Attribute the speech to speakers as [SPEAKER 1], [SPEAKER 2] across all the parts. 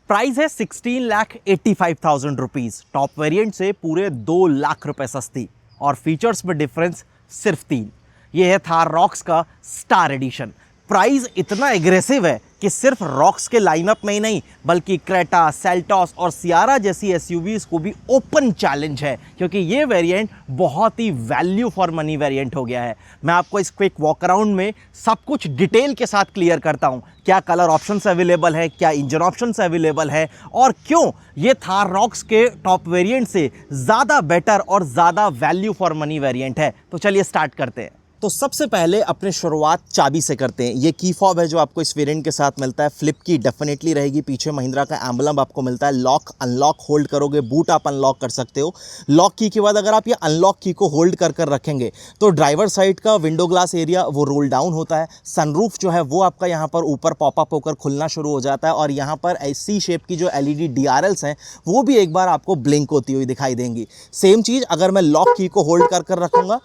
[SPEAKER 1] Price है 16,85,000 rupees. Top variant से पूरे 2 लाख रुपए सस्ती और फीचर्स में डिफरेंस सिर्फ 3। ये है थार रॉक्स का स्टार एडिशन। प्राइस इतना एग्रेसिव है कि सिर्फ रॉक्स के लाइनअप में ही नहीं बल्कि क्रेटा, सेल्टॉस और सियारा जैसी एसयूवीज को भी ओपन चैलेंज है, क्योंकि ये वेरिएंट बहुत ही वैल्यू फॉर मनी वेरिएंट हो गया है। मैं आपको इस क्विक वॉक अराउंड में सब कुछ डिटेल के साथ क्लियर करता हूं। क्या कलर ऑप्शंस अवेलेबल है, क्या इंजन ऑप्शंस अवेलेबल है और क्यों ये थार रॉक्स के टॉप वेरिएंट से ज़्यादा बेटर और ज़्यादा वैल्यू फॉर मनी वेरिएंट है। तो चलिए स्टार्ट करते हैं। तो सबसे पहले अपने शुरुआत चाबी से करते हैं। ये की फॉब है जो आपको इस वेरिएंट के साथ मिलता है। फ्लिप की डेफिनेटली रहेगी, पीछे महिंद्रा का एम्बलम आपको मिलता है। लॉक अनलॉक होल्ड करोगे, बूट आप अनलॉक कर सकते हो। लॉक की के बाद अगर आप ये अनलॉक की को होल्ड कर कर रखेंगे तो ड्राइवर साइड का विंडो ग्लास एरिया वो रोल डाउन होता है। सनरूफ जो है वो आपका यहाँ पर ऊपर पॉपअप होकर खुलना शुरू हो जाता है और यहाँ पर ऐसी शेप की जो एलईडी डीआरएल्स हैं वो भी एक बार आपको ब्लिंक होती हुई दिखाई देंगी। सेम चीज़ अगर मैं लॉक की को होल्ड कर कर रखूँगा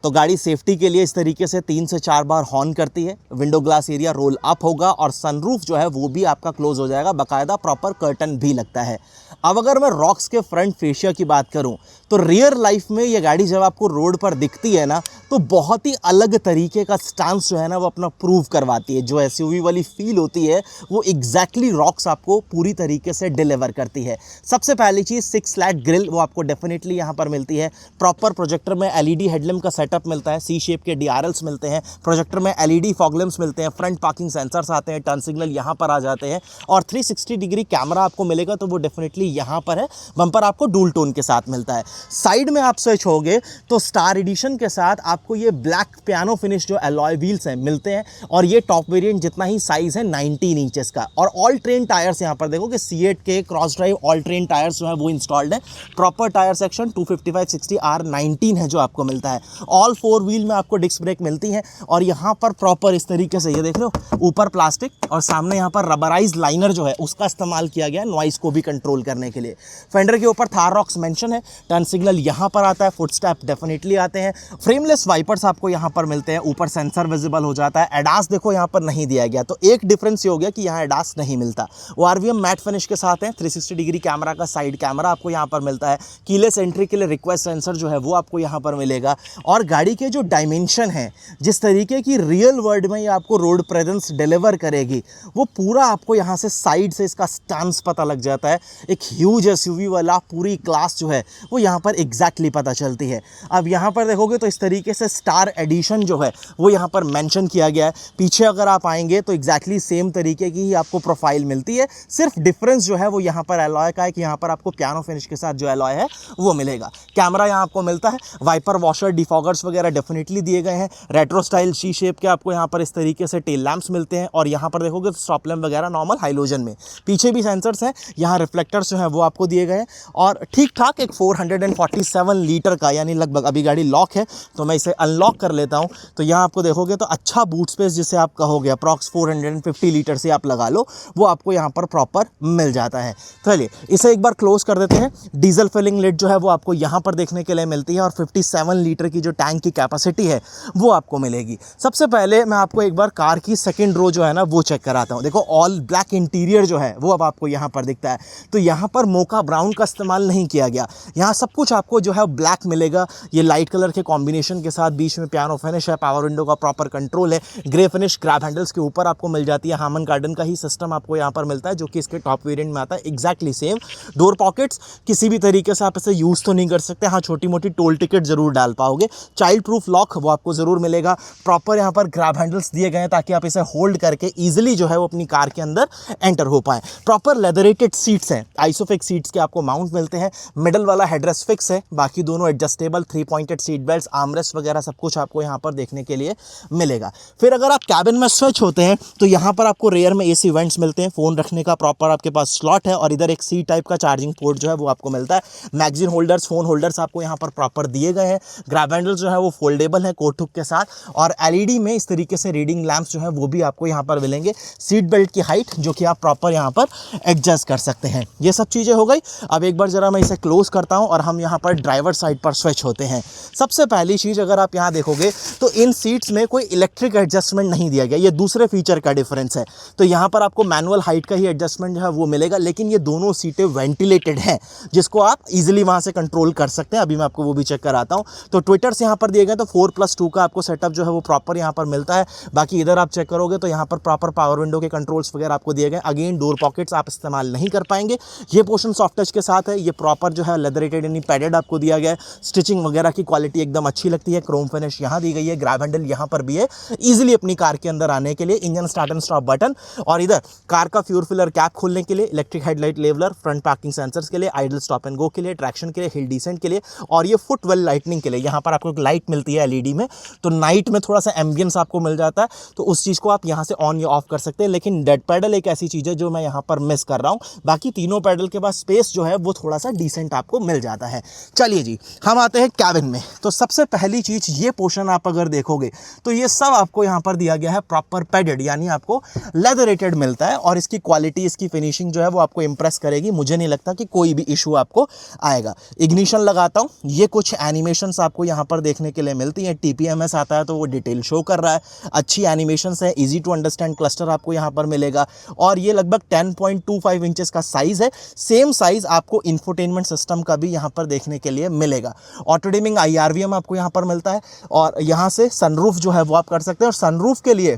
[SPEAKER 1] तो गाड़ी सेफ्टी के लिए इस तरीके से 3 से 4 बार हॉर्न करती है। Window glass area roll up होगा और सनरूफ जो है वो भी आपका क्लोज हो जाएगा, बाकायदा प्रॉपर कर्टन भी लगता है। अब अगर मैं रॉक्स के फ्रंट फेशिया की बात करूं तो रियर लाइफ में ये गाड़ी जब आपको रोड पर दिखती है ना तो बहुत ही अलग तरीके का स्टांस जो है ना वो अपना प्रूव करवाती है। जो एसयूवी वाली फील होती है वो एग्जैक्टली रॉक्स आपको पूरी तरीके से डिलीवर करती है। सबसे पहली चीज़ 6 स्लैट ग्रिल वो आपको डेफिनेटली यहाँ पर मिलती है। प्रॉपर प्रोजेक्टर में एलईडी हेडलैम्प का सेटअप मिलता है, सी शेप के डीआरएल्स मिलते हैं, प्रोजेक्टर में एलईडी फॉग लैंप्स मिलते हैं, फ्रंट पार्किंग सेंसर्स आते हैं, टर्न सिग्नल यहाँ पर आ जाते हैं और 360 डिग्री कैमरा आपको मिलेगा तो वो डेफिनेटली यहाँ पर है। बम्पर आपको डुअल टोन के साथ मिलता है। साइड में आप स्विच होगे तो स्टार एडिशन के साथ आपको ये ब्लैक पियानो फिनिश जो अलॉय व्हील्स हैं मिलते हैं और ये टॉप वेरिएंट जितना ही साइज है 19 इंचेस का। और ऑल ट्रेन टायर्स यहाँ पर देखो कि C8 के cross drive all train tyres जो है वो इंस्टॉल्ड है। प्रॉपर टायर सेक्शन 255/60 R19 है जो आपको मिलता है। ऑल 4 व्हील में आपको डिस्क ब्रेक मिलती है और यहाँ पर प्रॉपर इस तरीके से ये देख लो ऊपर प्लास्टिक और सामने यहाँ पर रबराइज लाइनर जो है उसका इस्तेमाल किया गया है नॉइस को भी कंट्रोल करने के लिए। फेंडर के ऊपर थार रॉक्स मेंशन है, टर्न सिग्नल यहाँ पर आता है, फुटस्टेप डेफिनेटली आते हैं। फ्रेमलेस वाइपर्स आपको यहाँ पर मिलते हैं, ऊपर सेंसर विजिबल हो जाता है। एडास देखो यहाँ पर नहीं दिया गया तो एक डिफरेंस ये हो गया कि यहाँ एडास नहीं मिलता। वो आरवीएम मैट फिनिश के साथ है। 360 डिग्री कैमरा का साइड कैमरा आपको यहाँ पर मिलता है। कीलेस एंट्री के लिए रिक्वेस्ट सेंसर जो है वो आपको यहाँ पर मिलेगा और गाड़ी के जो डायमेंशन है जिस तरीके की रियल वर्ल्ड में ये आपको रोड प्रेजेंस डिलीवर करेगी वो पूरा आपको यहाँ से साइड से इसका स्टांस पता लग जाता है। एक ह्यूज एसयूवी वाला पूरी क्लास जो है वो यहाँ पर एग्जैक्टली पता चलती है। अब यहाँ पर देखोगे तो इस तरीके से स्टार एडिशन जो है वो यहाँ पर मेंशन किया गया है। पीछे अगर आप आएंगे तो एग्जैक्टली सेम तरीके की ही आपको प्रोफाइल मिलती है, सिर्फ डिफरेंस जो है वो यहाँ पर अलॉय का है कि यहाँ पर आपको पियानो फिनिश के साथ जो अलॉय है वो मिलेगा। कैमरा यहाँ आपको मिलता है, वाइपर वॉशर डिफॉगर्स वगैरह डेफिनेटली दिए गए हैं। रेट्रो स्टाइल सी शेप के आपको यहाँ पर इस तरीके से टेल लैंप्स मिलते हैं और यहाँ पर देखोगे तो स्टॉप लैंप वगैरह नॉर्मल हाइलोजन में। पीछे भी सेंसर्स हैं, यहाँ रिफ्लेक्टर्स जो है वो आपको दिए गए हैं और ठीक ठाक एक 447 लीटर का यानी लगभग, अभी गाड़ी लॉक है तो मैं इसे अनलॉक कर लेता हूँ तो यहाँ आपको देखोगे तो अच्छा बूट स्पेस जिसे आप कहोगे अप्रॉक्स 450 लीटर से आप लगा लो वो आपको यहाँ पर प्रॉपर मिल जाता है। चलिए इसे एक बार क्लोज कर देते हैं। डीजल फिलिंग लिड जो है वो आपको यहाँ पर देखने के लिए मिलती है और 57 लीटर की जो टैंक की कैपेसिटी है वो आपको मिलेगी। सबसे पहले मैं आपको एक बार कार की सेकेंड रो जो है ना वो चेक कराता हूँ। देखो ऑल ब्लैक इंटीरियर जो है वो अब आपको यहाँ पर दिखता है तो यहाँ पर मोका ब्राउन का इस्तेमाल नहीं किया गया। यहाँ सब कुछ आपको जो है ब्लैक मिलेगा। ये लाइट कलर के कॉम्बिनेशन के साथ, बीच में पियानो फिनिश है, पावर विंडो का प्रॉपर कंट्रोल है, ग्रे फिनिश ग्रैब हैंडल्स के ऊपर आपको मिल जाती है। हामन गार्डन का ही सिस्टम आपको यहाँ पर मिलता है जो कि इसके टॉप वेरिएंट में आता है एग्जैक्टली सेम। डोर पॉकेट्स किसी भी तरीके से आप इसे यूज़ तो नहीं कर सकते, हाँ छोटी मोटी टोल टिकट जरूर डाल पाओगे। चाइल्ड प्रूफ लॉक वो आपको जरूर मिलेगा। प्रॉपर यहाँ पर ग्रैब हैंडल्स दिए गए हैं ताकि आप इसे होल्ड करके ईजिली जो है वो अपनी कार के अंदर एंटर हो पाए। प्रॉपर लेदरेटेड सीट्स हैं, आइसोफिक्स सीट्स के आपको माउंट मिलते हैं। मिडल वाला हेडरेस्ट फिक्स है, बाकी दोनों adjustable 3 pointed seat belt, armrest वगैरह सब कुछ आपको यहाँ पर देखने के लिए मिलेगा। फिर अगर आप कैबिन में स्विच होते हैं तो यहाँ पर आपको रेयर में एसी वेंट्स मिलते हैं, फ़ोन रखने का प्रॉपर आपके पास स्लॉट है और इधर एक सी टाइप का चार्जिंग पोर्ट जो है वो आपको मिलता है। मैगजीन होल्डर्स, फ़ोन होल्डर्स आपको यहाँ पर प्रॉपर दिए गए हैं। ग्रैब हैंडल्स जो है वो फोल्डेबल है कोट हुक के साथ और एलईडी में इस तरीके से रीडिंग लैंप्स जो है वो भी आपको यहाँ पर मिलेंगे। सीट बेल्ट की हाइट जो कि आप प्रॉपर यहाँ पर एडजस्ट कर सकते हैं। ये सब चीज़ें हो गई। अब एक बार ज़रा मैं इसे क्लोज करता हूँ और हम यहाँ पर ड्राइवर साइड पर स्विच होते हैं। सबसे पहली चीज़ अगर आप यहाँ देखोगे तो इन सीट्स में कोई इलेक्ट्रिक एडजस्टमेंट नहीं दिया गया, ये दूसरे फीचर का डिफरेंस है। तो यहाँ पर आपको मैनुअल हाइट का ही एडजस्टमेंट जो है वो मिलेगा, लेकिन ये दोनों सीटें वेंटिलेटेड हैं जिसको आप इजीली वहाँ से कंट्रोल कर सकते हैं। अभी मैं आपको वो भी चेक कराता हूँ। तो ट्विटर्स यहाँ पर दिए गए, तो 4+2 का आपको सेटअप जो है वो प्रॉपर यहाँ पर मिलता है। बाकी इधर आप चेक करोगे तो यहाँ पर प्रॉपर पावर विंडो के कंट्रोल्स वगैरह आपको दिए गए। अगेन डोर पॉकेट्स आप इस्तेमाल नहीं कर पाएंगे। ये पोर्शन सॉफ्ट टच के साथ है, ये प्रॉपर जो है लेदरेटेड यानी पैडेड आपको दिया गया है। स्टिचिंग वगैरह की क्वालिटी एकदम अच्छी लगती है। क्रोम फिनिश यहाँ दी गई है, ग्रैब हैंडल यहाँ पर भी है इजीली अपनी कार के अंदर आने के लिए। Engine start and stop button, और इधर कार का फ्यूल फिलर कैप खोलने के लिए, electric headlight leveller, front parking sensors के लिए, आइडल स्टॉप एंड गो के लिए, ट्रैक्शन के लिए, हिल डिसेंट के लिए, और ये फुट वेल लाइटनिंग के लिए। यहाँ पर आपको एक लाइट मिलती है एलईडी में, तो नाइट में थोड़ा सा एम्बियंस आपको मिल जाता है, तो उस चीज़ को आप यहाँ से ऑन या ऑफ कर सकते हैं। लेकिन डेड पैडल एक ऐसी चीज़ है जो मैं यहाँ पर मिस कर रहा हूँ। बाकी तीनों पैडल के बाद स्पेस जो है वो थोड़ा सा डिसेंट आपको मिल जाता है। चलिए जी, हम आते हैं कैबिन में। तो सबसे पहली चीज़, ये पोर्शन आप अगर देखोगे तो ये सब आपको यहाँ पर दिया गया है प्रॉपर पैडेड, यानी आपको लेदरेटेड मिलता है, और इसकी क्वालिटी, इसकी फिनिशिंग जो है वो आपको इंप्रेस करेगी। मुझे नहीं लगता कि कोई भी इशू आपको आएगा। इग्निशन लगाता हूँ, ये कुछ एनिमेशंस आपको यहाँ पर देखने के लिए मिलती हैं। TPMS आता है तो वो डिटेल शो कर रहा है, अच्छी एनिमेशंस है, इजी टू अंडरस्टैंड क्लस्टर आपको यहाँ पर मिलेगा, और ये लगभग 10.25 इंचेस का साइज़ है। सेम साइज़ आपको इंफोटेनमेंट सिस्टम का भी यहाँ पर देखने के लिए मिलेगा। ऑटो डिमिंग IRVM आपको यहाँ पर मिलता है, और यहाँ से सनरूफ जो है वो आप कर सकते हैं। और सनरूफ के लिए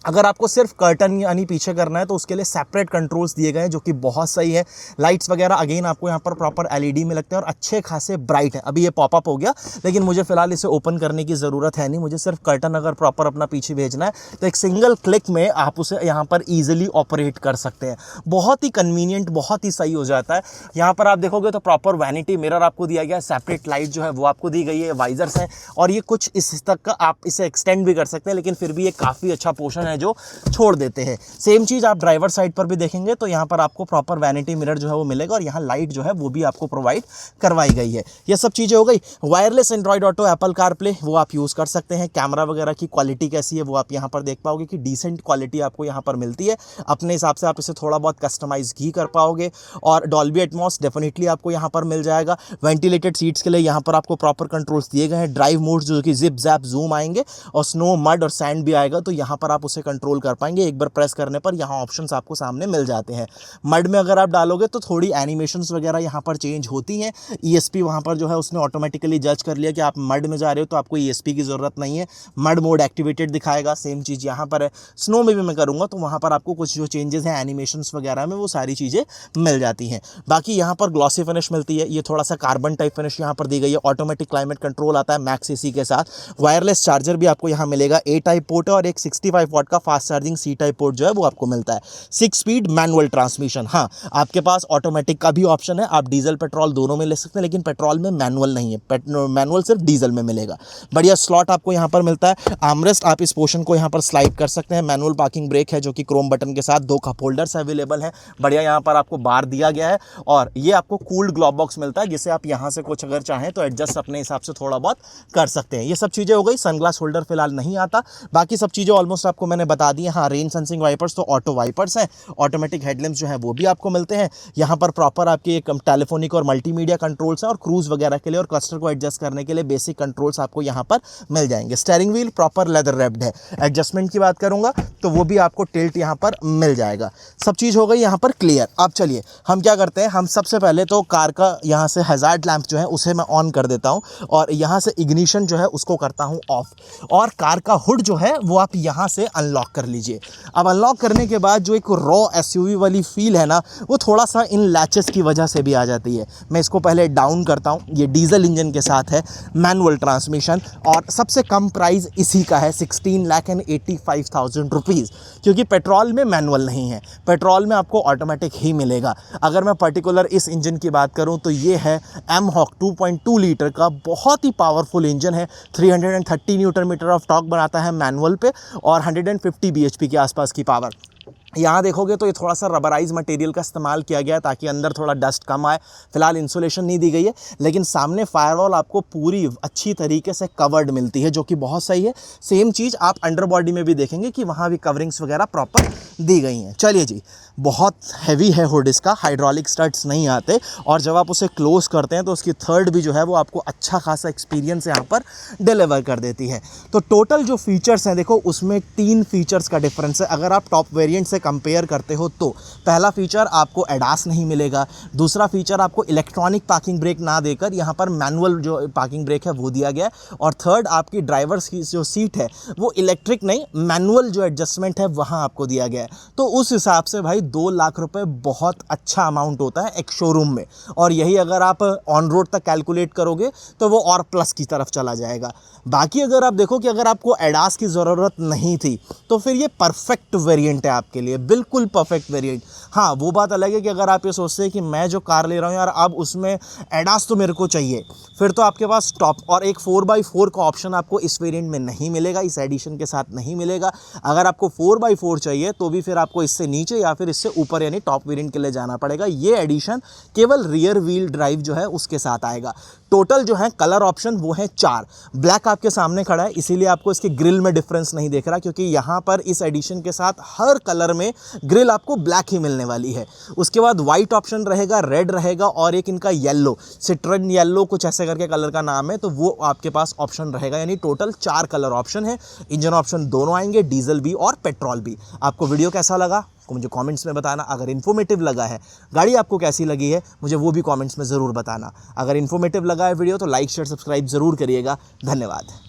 [SPEAKER 1] अगर आपको सिर्फ कर्टन यानी पीछे करना है तो उसके लिए सेपरेट कंट्रोल्स दिए गए हैं, जो कि बहुत सही है। लाइट्स वगैरह अगेन आपको यहाँ पर प्रॉपर LED में लगते हैं और अच्छे खासे ब्राइट है। अभी ये पॉपअप हो गया, लेकिन मुझे फिलहाल इसे ओपन करने की ज़रूरत है नहीं। मुझे सिर्फ कर्टन अगर प्रॉपर अपना पीछे भेजना है तो एक सिंगल क्लिक में आप उसे यहाँ पर ईजिली ऑपरेट कर सकते हैं। बहुत ही कन्वीनियंट, बहुत ही सही हो जाता है। यहाँ पर आप देखोगे तो प्रॉपर वैनिटी मिरर आपको दिया गया है, सेपरेट लाइट जो है वो आपको दी गई है, वाइजर्स हैं, और ये कुछ इस तक का आप इसे एक्सटेंड भी कर सकते हैं, लेकिन फिर भी ये काफ़ी अच्छा पोर्शन है जो छोड़ देते हैं। सेम चीज़ आप ड्राइवर साइड पर भी देखेंगे तो यहाँ पर आपको प्रॉपर वैनिटी मिरर जो है वो मिलेगा, और यहाँ लाइट जो है वो भी आपको प्रोवाइड करवाई गई है। ये सब चीज़ें हो गई। Wireless Android auto, Apple CarPlay वो आप यूज़ कर सकते हैं। कैमरा वगैरह की क्वालिटी कैसी है वो आप यहाँ पर देख पाओगे कि डिसेंट क्वालिटी आपको यहाँ पर मिलती है। अपने हिसाब से आप इसे थोड़ा बहुत कस्टमाइज़ भी कर पाओगे, और डॉल्बी एटमॉस डेफिनेटली आपको यहाँ पर मिल जाएगा। वेंटिलेटेड सीट्स के लिए यहाँ पर आपको प्रॉपर कंट्रोल्स दिए गए हैं। ड्राइव मोड्स जो कि जिप जैप जूम आएंगे, और स्नो, मड और सैंड भी आएगा, तो यहाँ पर आप उसे कंट्रोल कर पाएंगे। एक बार प्रेस करने पर यहाँ ऑप्शंस आपको सामने मिल जाते हैं। मड में अगर आप डालोगे तो थोड़ी एनिमेशंस वगैरह यहाँ पर चेंज होती हैं। ESP वहाँ पर जो है उसने ऑटोमेटिकली जज कर लिया कि आप मड में जा रहे हो तो आपको ESP की ज़रूरत नहीं है, मड मोड एक्टिवेटेड दिखाएगा। सेम चीज़ यहाँ पर है। स्नो में भी मैं करूँगा तो वहाँ पर आपको कुछ जो चेंजेस हैं एनिमेशंस वगैरह में, वो सारी चीज़ें मिल जाती हैं। बाकी यहाँ पर ग्लॉसी फिनिश मिलती है, ये थोड़ा सा कार्बन टाइप फिनिश यहाँ पर दी गई है। ऑटोमेटिक क्लाइमेट कंट्रोल आता है मैक्स AC के साथ। वायरलेस चार्जर भी आपको यहाँ मिलेगा। A टाइप पोर्ट है, और एक 65 वाट का fast charging C type port जो है वो आपको मिलता है। 6 स्पीड मैनुअल ट्रांसमिशन। हाँ, आपके पास ऑटोमेटिक का भी ऑप्शन है, आप डीजल पेट्रोल दोनों में ले सकते हैं, लेकिन पेट्रोल में मैनुअल नहीं है, मैनुअल सिर्फ डीजल में मिलेगा। बढ़िया स्लॉट आपको यहाँ पर मिलता है। आर्मरेस्ट, आप इस पोर्शन को यहाँ पर स्लाइड कर सकते हैं। मैनुअल पार्किंग ब्रेक है जो कि क्रोम बटन के साथ। 2 कप होल्डर्स अवेलेबल हैं। बढ़िया यहाँ पर आपको बार दिया गया है, और ये आपको कूल्ड ग्लोव बॉक्स मिलता है, जिसे आप यहाँ से कुछ अगर चाहें तो एडजस्ट अपने हिसाब से थोड़ा बहुत कर सकते हैं। ये सब चीज़ें हो गई। सनग्लास होल्डर फिलहाल नहीं आता, बाकी सब चीज़ें ऑलमोस्ट आपको मैंने बता दी है। हाँ, रेन सेंसिंग वाइपर्स तो ऑटो वाइपर्स हैं। ऑटोमेटिक हेडलैम्प्स जो है वो भी आपको मिलते हैं। यहाँ पर प्रॉपर आपके एक टेलीफोनिक और मल्टीमीडिया कंट्रोल्स हैं, और क्रूज वगैरह के लिए और क्लस्टर को एडजस्ट करने के लिए बेसिक कंट्रोल्स आपको यहाँ पर मिल जाएंगे। Steering wheel proper leather wrapped है। एडजस्टमेंट की बात करूँगा तो वो भी आपको टिल्ट यहाँ पर मिल जाएगा। सब चीज़ हो गई यहाँ पर क्लियर। अब चलिए हम क्या करते हैं, हम सबसे पहले तो कार का यहाँ से हैजार्ड लैंप जो है उसे मैं ऑन कर देता हूँ, और यहाँ से इग्निशन जो है उसको करता हूँ ऑफ, और कार का हुड जो है वो आप यहाँ से अनलॉक कर लीजिए। अब अनलॉक करने के बाद जो एक रॉ SUV वाली फील है ना, वो थोड़ा सा इन लैचेस की वजह से भी आ जाती है। मैं इसको पहले डाउन करता हूँ। ये डीजल इंजन के साथ है, मैनुअल ट्रांसमिशन, और सबसे कम प्राइस इसी का है 16,85,000 रुपीज़, क्योंकि पेट्रोल में मैनुअल नहीं है, पेट्रोल में आपको ऑटोमेटिक ही मिलेगा। अगर मैं पर्टिकुलर इस इंजन की बात करूँ तो ये है M-HOQ 2.2 लीटर का बहुत ही पावरफुल इंजन है। 330 न्यूटन मीटर ऑफ टॉर्क बनाता है मैनुअल पे, और 150 bhp के आसपास की पावर। यहाँ देखोगे तो ये थोड़ा सा रबराइज मटेरियल का इस्तेमाल किया गया है ताकि अंदर थोड़ा डस्ट कम आए। फिलहाल इंसुलेशन नहीं दी गई है, लेकिन सामने फायरवॉल आपको पूरी अच्छी तरीके से कवर्ड मिलती है, जो कि बहुत सही है। सेम चीज़ आप अंडर बॉडी में भी देखेंगे कि वहाँ भी कवरिंग्स वगैरह प्रॉपर दी गई हैं। चलिए जी, बहुत हैवी है हुड इसका, हाइड्रोलिक स्टड्स नहीं आते, और जब आप उसे क्लोज करते हैं तो उसकी थर्ड भी जो है वो आपको अच्छा खासा एक्सपीरियंस यहाँ पर डिलीवर कर देती है। तो टोटल जो फीचर्स हैं देखो, उसमें 3 फीचर्स का डिफरेंस है अगर आप टॉप वेरिएंट से कंपेयर करते हो तो। पहला फीचर आपको एडास नहीं मिलेगा, दूसरा फीचर आपको इलेक्ट्रॉनिक पार्किंग ब्रेक ना देकर यहाँ पर मैनुअल जो पार्किंग ब्रेक है वो दिया गया है, और थर्ड आपकी ड्राइवर्स की जो सीट है वो इलेक्ट्रिक नहीं, मैनुअल जो एडजस्टमेंट है वहाँ आपको दिया गया है। तो उस हिसाब से भाई 2 लाख रुपए बहुत अच्छा अमाउंट होता है एक शोरूम में, और यही अगर आप ऑन रोड तक कैलकुलेट करोगे तो वो और प्लस की तरफ चला जाएगा। बाकी अगर आप देखो कि अगर आपको एडास की ज़रूरत नहीं थी तो फिर ये परफेक्ट वेरिएंट है आपके लिए, बिल्कुल परफेक्ट वेरिएंट। हाँ, वो बात अलग है कि अगर आप ये सोचते हैं कि मैं जो कार ले रहा हूँ यार अब उसमें एडास तो मेरे को चाहिए, फिर तो आपके पास टॉप और एक 4x4 का ऑप्शन आपको इस वेरिएंट में नहीं मिलेगा, इस एडिशन के साथ नहीं मिलेगा। अगर आपको 4x4 चाहिए तो भी फिर आपको इससे नीचे या फिर इससे ऊपर यानी टॉप वेरिएंट के लिए जाना पड़ेगा। ये एडिशन केवल रियर व्हील ड्राइव जो है उसके साथ आएगा। टोटल जो है कलर ऑप्शन वो है 4। ब्लैक आपके सामने खड़ा है, इसीलिए आपको इसके ग्रिल में डिफरेंस नहीं दिख रहा, क्योंकि यहाँ पर इस एडिशन के साथ हर कलर में ग्रिल आपको ब्लैक ही मिलने वाली है। उसके बाद वाइट ऑप्शन रहेगा, रेड रहेगा, और एक इनका येलो, सिट्रन येलो कुछ ऐसे करके कलर का नाम है, तो वो आपके पास ऑप्शन रहेगा। यानी टोटल 4 कलर ऑप्शन है। इंजन ऑप्शन दोनों आएंगे, डीजल भी और पेट्रोल भी। आपको वीडियो कैसा लगा मुझे कमेंट्स में बताना। अगर इन्फॉर्मेटिव लगा है, गाड़ी आपको कैसी लगी है मुझे वो भी कमेंट्स में ज़रूर बताना। अगर इन्फॉर्मेटिव लगा है वीडियो तो लाइक शेयर सब्सक्राइब ज़रूर करिएगा। धन्यवाद।